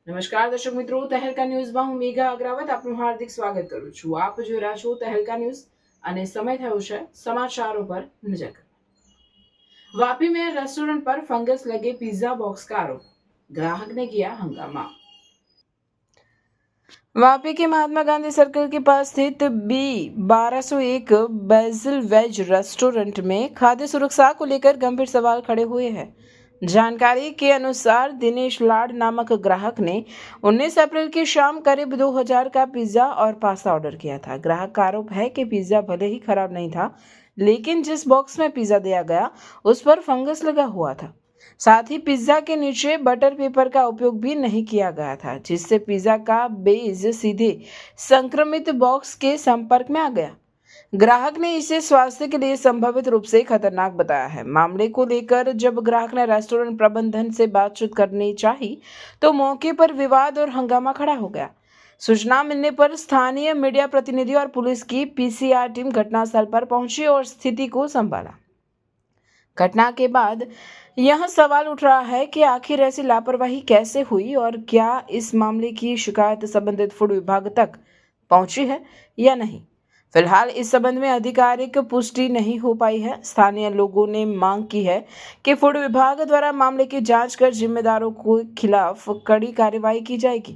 નમસ્કાર દર્શક મિત્રો, તહેલકા ન્યૂઝમાં હું મેઘા અગ્રવાલ આપનું હાર્દિક સ્વાગત કરું છું। આપ જોઈ રહ્યા છો તહેલકા ન્યૂઝ અને સમય થયો છે સમાચારો પર નજર કરવાનો। वापी में रेस्टोरेंट पर फंगस लगे पिज्जा बॉक्स का आरोप, ग्राहक ने किया हंगामा। वापी के महात्मा गांधी सर्कल के पास स्थित B1201 बेजिल वेज रेस्टोरेंट में खाद्य सुरक्षा को लेकर गंभीर सवाल खड़े हुए हैं। जानकारी के अनुसार दिनेश लाड नामक ग्राहक ने 19 अप्रैल की शाम करीब 2000 का पिज्जा और पास्ता ऑर्डर किया था। ग्राहक का आरोप है कि पिज्जा भले ही खराब नहीं था, लेकिन जिस बॉक्स में पिज्जा दिया गया उस पर फंगस लगा हुआ था। साथ ही पिज्जा के नीचे बटर पेपर का उपयोग भी नहीं किया गया था, जिससे पिज्जा का बेस सीधे संक्रमित बॉक्स के संपर्क में आ गया। ग्राहक ने इसे स्वास्थ्य के लिए संभावित रूप से खतरनाक बताया है। मामले को लेकर जब ग्राहक ने रेस्टोरेंट प्रबंधन से बातचीत करनी चाही तो मौके पर विवाद और हंगामा खड़ा हो गया। सूचना मिलने पर स्थानीय मीडिया प्रतिनिधि और पुलिस की पीसीआर टीम घटनास्थल पर पहुंची और स्थिति को संभाला। घटना के बाद यह सवाल उठ रहा है कि आखिर ऐसी लापरवाही कैसे हुई और क्या इस मामले की शिकायत संबंधित फूड विभाग तक पहुंची है या नहीं। फिलहाल इस संबंध में आधिकारिक पुष्टि नहीं हो पाई है। स्थानीय लोगों ने मांग की है कि फूड विभाग द्वारा मामले की जांच कर जिम्मेदारों के खिलाफ कड़ी कार्रवाई की जाएगी,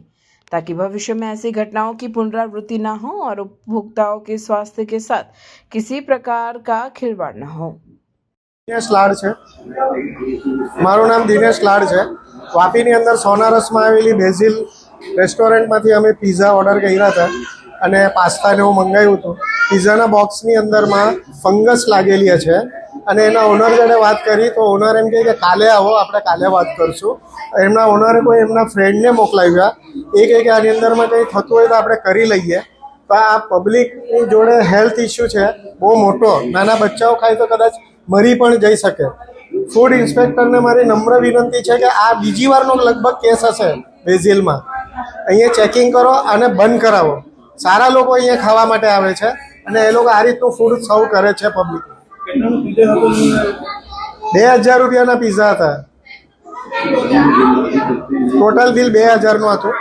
ताकि भविष्य में ऐसी घटनाओं की पुनरावृत्ति न हो और उपभोक्ताओं के स्वास्थ्य के साथ किसी प्रकार का खिलवाड़ न हो। दिनेश लाड है, मारू नाम दिनेश लाड है। वापी अंदर सोनारस में आवेली बेजिल रेस्टोरेंट में अमे पिज्जा ऑर्डर कर्या था અને પાસ્તા ને એવું મંગાવ્યું હતું। પિઝાના બોક્સની અંદરમાં ફંગસ લાગેલી છે અને એના ઓનર જોડે વાત કરી તો ઓનર એમ કહે કે કાલે આવો, આપણે કાલે વાત કરશું। એમના ઓનરે કોઈ એમના ફ્રેન્ડને મોકલાવ્યા, એ કહે કે આની અંદરમાં કંઈ થતું હોય તો આપણે કરી લઈએ। તો આ પબ્લિકની જોડે હેલ્થ ઇસ્યુ છે બહુ મોટો, નાના બચ્ચાઓ ખાય તો કદાચ મરી પણ જઈ શકે। ફૂડ ઇન્સ્પેક્ટરને મારી નમ્ર વિનંતી છે કે આ બીજી વારનો લગભગ કેસ હશે બેઝિલમાં, અહીંયા ચેકિંગ કરો અને બંધ કરાવો। सारा लोग अँ खावा माटे आवे छे अने ए लोग आ रीतनु फूड सर्व करे छे पब्लिक। 2000 रुपया पिज्जा था, टोटल बिल 2000 नु हतुं।